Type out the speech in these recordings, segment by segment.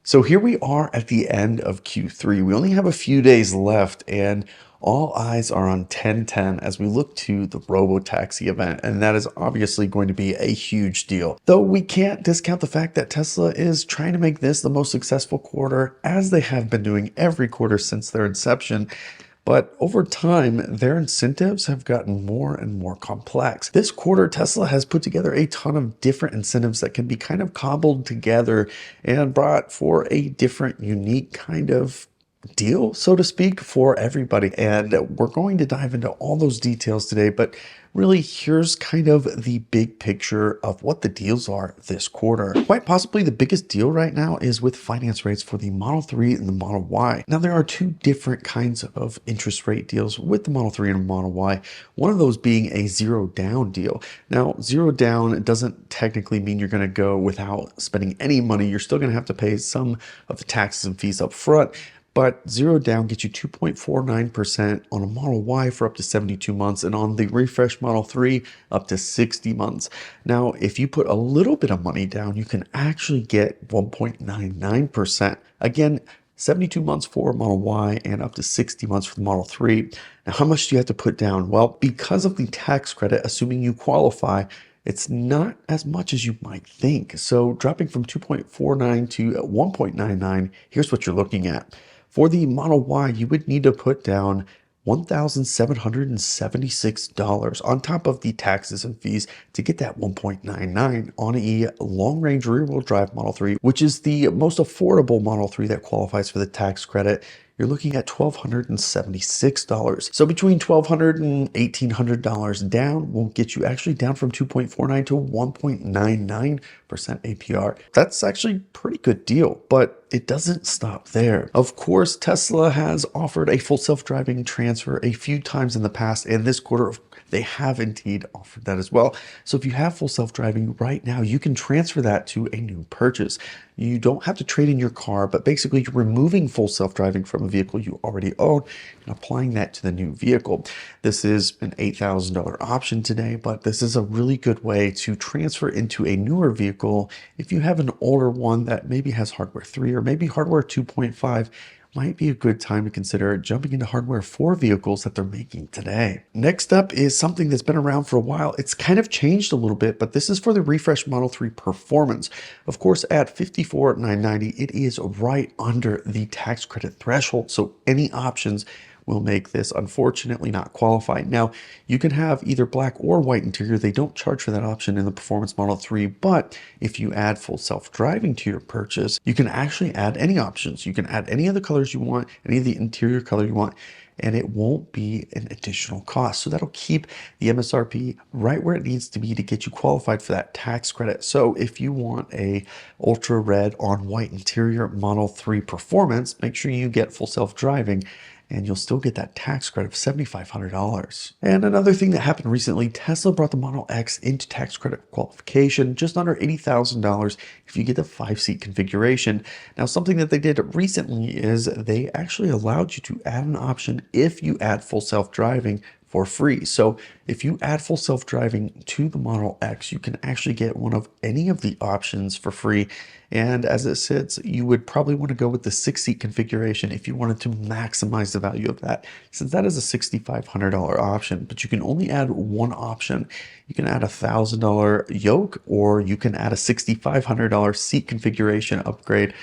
So here we are at the end of Q3. We only have a few days left, and all eyes are on 1010 as we look to the robo-taxi event, and that is obviously going to be a huge deal. Though we can't discount the fact that Tesla is trying to make this the most successful quarter, as they have been doing every quarter since their inception. But over time, their incentives have gotten more and more complex. This quarter, Tesla has put together a ton of different incentives that can be kind of cobbled together and brought for a different, unique kind of deal, so to speak, for everybody. And we're going to dive into all those details today, but really here's kind of the big picture of what the deals are this quarter. Quite possibly the biggest deal right now is with finance rates for the Model 3 and the Model Y. Now there are two different kinds of interest rate deals with the Model 3 and Model Y. One of those being a zero down deal. Now zero down doesn't technically mean you're going to go without spending any money. You're still going to have to pay some of the taxes and fees up front. But zero down gets you 2.49% on a Model Y for up to 72 months, and on the refresh Model 3 up to 60 months. Now, if you put a little bit of money down, you can actually get 1.99%. Again, 72 months for Model Y and up to 60 months for the Model 3. Now, how much do you have to put down? Well, because of the tax credit, assuming you qualify, it's not as much as you might think. So dropping from 2.49 to 1.99, here's what you're looking at. For the Model Y, you would need to put down $1,776 on top of the taxes and fees to get that 1.99 on a long-range rear-wheel drive Model 3, which is the most affordable Model 3 that qualifies for the tax credit. You're looking at $1,276. So between $1,200 and $1,800 down will get you actually down from 2.49 to 1.99% APR. That's actually a pretty good deal, but it doesn't stop there. Of course, Tesla has offered a full self-driving transfer a few times in the past, and this quarter they have indeed offered that as well. So if you have full self-driving right now, you can transfer that to a new purchase. You don't have to trade in your car, but basically you're removing full self-driving from a vehicle you already own and applying that to the new vehicle. This is an $8,000 option today, but this is a really good way to transfer into a newer vehicle. If you have an older one that maybe has hardware 3 or maybe hardware 2.5, might be a good time to consider jumping into hardware for vehicles that they're making today. Next up is something that's been around for a while. It's kind of changed a little bit, but this is for the refresh Model 3 Performance. Of course, at $54,990, it is right under the tax credit threshold. So any options will make this unfortunately not qualify. Now, you can have either black or white interior. They don't charge for that option in the Performance Model 3, but if you add full self-driving to your purchase, you can actually add any options. You can add any of the colors you want, any of the interior color you want, and it won't be an additional cost. So that'll keep the MSRP right where it needs to be to get you qualified for that tax credit. So if you want a ultra red on white interior Model 3 Performance, make sure you get full self-driving, and you'll still get that tax credit of $7,500. And another thing that happened recently, Tesla brought the Model X into tax credit qualification, just under $80,000 if you get the 5-seat configuration. Now, something that they did recently is they actually allowed you to add an option if you add full self-driving for free. So if you add full self-driving to the Model X, you can actually get one of any of the options for free. And as it sits, you would probably want to go with the 6-seat configuration if you wanted to maximize the value of that, since that is a $6,500 option, but you can only add one option. You can add a $1,000 yoke, or you can add a $6,500 seat configuration upgrade.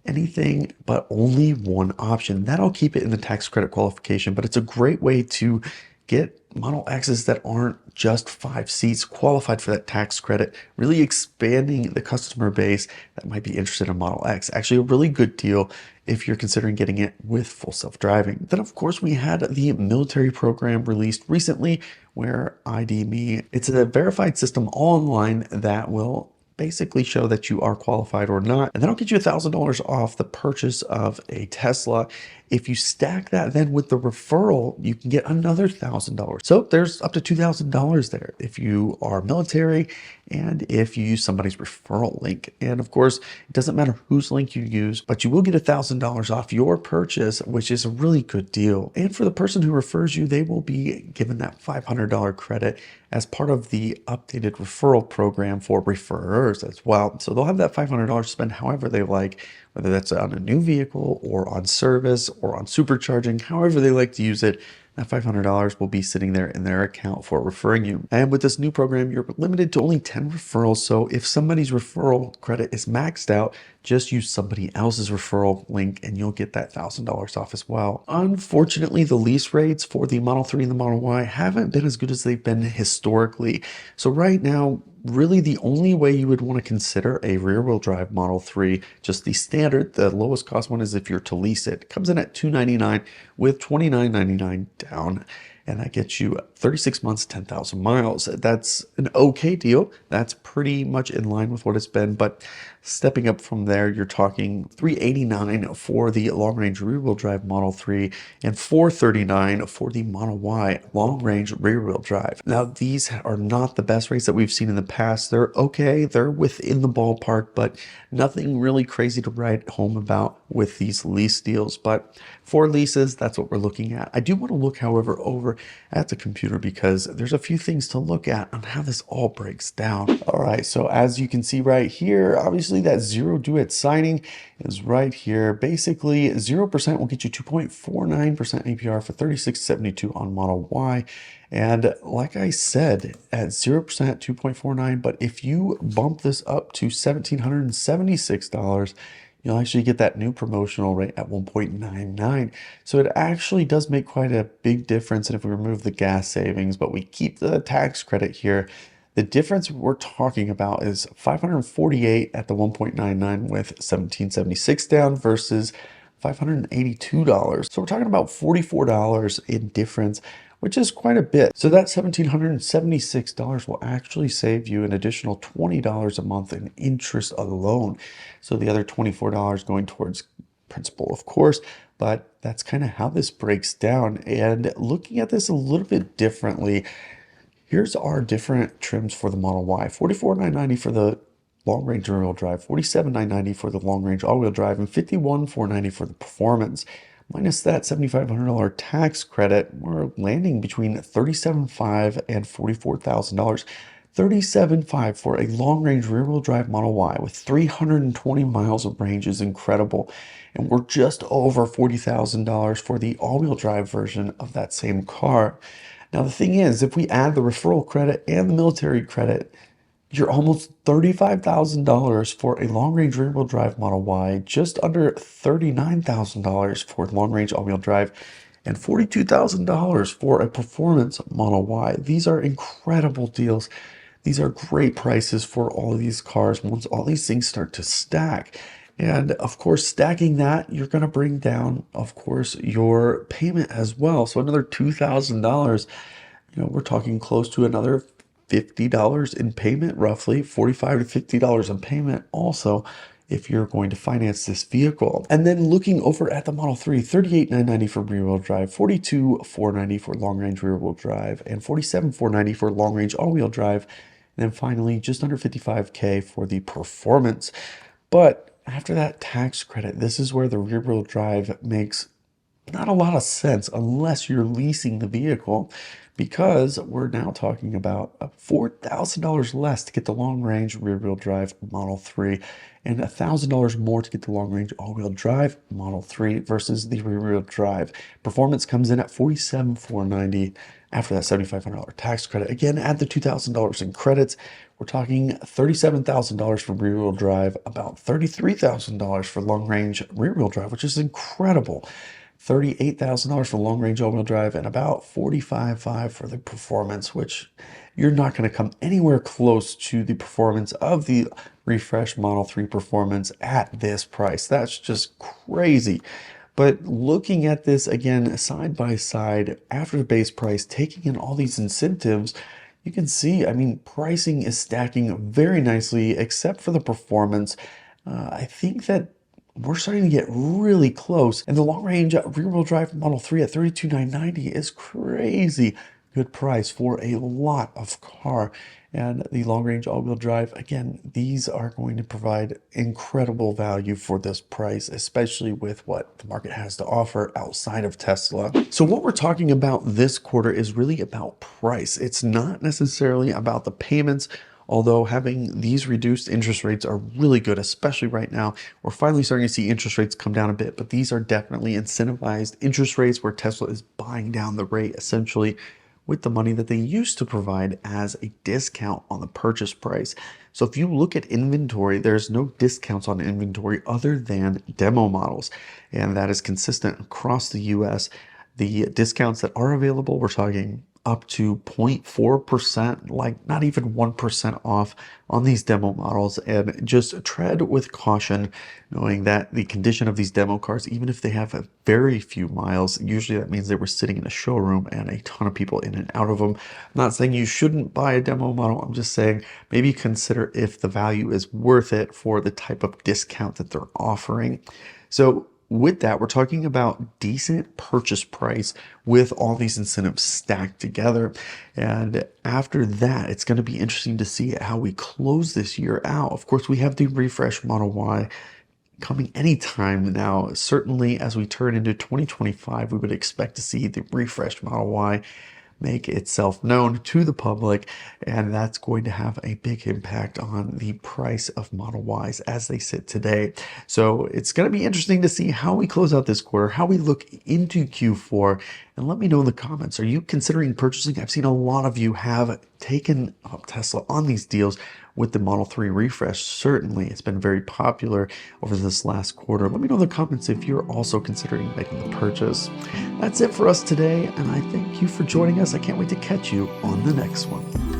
Anything but only one option. That'll keep it in the tax credit qualification, but it's a great way to get Model X's that aren't just 5 seats qualified for that tax credit, really expanding the customer base that might be interested in Model X. Actually, a really good deal if you're considering getting it with full self-driving. Then, of course, we had the military program released recently where ID Me. It's a verified system all online that will basically show that you are qualified or not, and that'll get you $1,000 off the purchase of a Tesla. If you stack that then with the referral, you can get another $1,000. So there's up to $2,000 there if you are military and if you use somebody's referral link. And of course, it doesn't matter whose link you use, but you will get $1,000 off your purchase, which is a really good deal. And for the person who refers you, they will be given that $500 credit as part of the updated referral program for referrers as well. So they'll have that $500 to spend however they like, whether that's on a new vehicle or on service or on supercharging, however they like to use it. That $500 will be sitting there in their account for referring you. And with this new program, you're limited to only 10 referrals. So if somebody's referral credit is maxed out, just use somebody else's referral link and you'll get that $1,000 off as well. Unfortunately, the lease rates for the Model 3 and the Model Y haven't been as good as they've been historically. So right now, really the only way you would want to consider a rear-wheel drive Model 3, just the standard, the lowest cost one, is if you're to lease it. It comes in at $299 with $29.99 down, and that gets you 36 months, 10,000 miles. That's an okay deal. That's pretty much in line with what it's been, but stepping up from there, you're talking $389 for the long-range rear-wheel drive Model 3 and $439 for the Model Y long-range rear-wheel drive. Now, these are not the best rates that we've seen in the past. They're okay. They're within the ballpark, but nothing really crazy to write home about with these lease deals. But for leases, that's what we're looking at. I do want to look, however, over at the computer because there's a few things to look at on how this all breaks down. All right, so as you can see right here, obviously that zero due at signing is right here. Basically, 0% will get you 2.49% APR for $36.72 on Model Y. And like I said, at 0%, 2.49, but if you bump this up to $1,776, you'll actually get that new promotional rate at 1.99. So it actually does make quite a big difference. And if we remove the gas savings, but we keep the tax credit here, the difference we're talking about is 548 at the 1.99 with 1776 down versus $582. So we're talking about $44 in difference, which is quite a bit. So that $1,776 will actually save you an additional $20 a month in interest alone. So the other $24 going towards principal, of course, but that's kind of how this breaks down. And looking at this a little bit differently, here's our different trims for the Model Y. $44,990 for the long-range rear-wheel drive, $47,990 for the long-range all-wheel drive, and $51,490 for the performance. Minus that $7,500 tax credit, we're landing between $37,500 and $44,000. $37,500 for a long-range rear-wheel drive Model Y with 320 miles of range is incredible. And we're just over $40,000 for the all-wheel drive version of that same car. Now, the thing is, if we add the referral credit and the military credit, you're almost $35,000 for a long-range rear-wheel drive Model Y, just under $39,000 for long-range all-wheel drive, and $42,000 for a performance Model Y. These are incredible deals. These are great prices for all of these cars once all these things start to stack. And of course, stacking that, you're going to bring down, of course, your payment as well. So another $2,000, we're talking close to another $50 in payment, roughly $45 to $50 in payment also if you're going to finance this vehicle. And then looking over at the Model 3, $38,990 for rear-wheel drive, $42,490 for long-range rear-wheel drive, and $47,490 for long-range all-wheel drive. And then finally, just under $55K for the performance. But after that tax credit, this is where the rear-wheel drive makes not a lot of sense unless you're leasing the vehicle, because we're now talking about $4,000 less to get the long-range rear-wheel drive Model 3 and $1,000 more to get the long-range all-wheel drive Model 3 versus the rear-wheel drive. Performance comes in at $47,490 after that $7,500 tax credit. Again, add the $2,000 in credits. We're talking $37,000 for rear-wheel drive, about $33,000 for long-range rear-wheel drive, which is incredible. $38,000 for long-range all-wheel drive, and about $45,500 for the performance, which you're not going to come anywhere close to the performance of the refreshed Model 3 performance at this price. That's just crazy. But looking at this again, side by side, after the base price, taking in all these incentives, you can see, pricing is stacking very nicely, except for the performance. I think that we're starting to get really close. And the long-range rear-wheel drive Model 3 at $32,990 is crazy. good price for a lot of car. And the long range all-wheel drive, again, these are going to provide incredible value for this price, especially with what the market has to offer outside of Tesla. So what we're talking about this quarter is really about price. It's not necessarily about the payments, although having these reduced interest rates are really good, especially right now. We're finally starting to see interest rates come down a bit, but these are definitely incentivized interest rates where Tesla is buying down the rate essentially with the money that they used to provide as a discount on the purchase price. So if you look at inventory, there's no discounts on inventory other than demo models, and that is consistent across the US. The discounts that are available, we're talking up to 0.4%, like not even 1% off on these demo models. And just tread with caution, knowing that the condition of these demo cars, even if they have a very few miles, usually that means they were sitting in a showroom and a ton of people in and out of them. I'm not saying you shouldn't buy a demo model. I'm just saying maybe consider if the value is worth it for the type of discount that they're offering. So with that, we're talking about decent purchase price with all these incentives stacked together. And after that, it's going to be interesting to see how we close this year out. Of course, we have the refresh Model Y coming anytime now. Certainly, as we turn into 2025, we would expect to see the refreshed Model Y make itself known to the public, and that's going to have a big impact on the price of Model Ys as they sit today. So it's going to be interesting to see how we close out this quarter, how we look into Q4, and let me know in the comments. Are you considering purchasing? I've seen a lot of you have taken up Tesla on these deals with the Model 3 refresh. Certainly, it's been very popular over this last quarter. Let me know in the comments if you're also considering making the purchase. That's it for us today, and I thank you for joining us. I can't wait to catch you on the next one.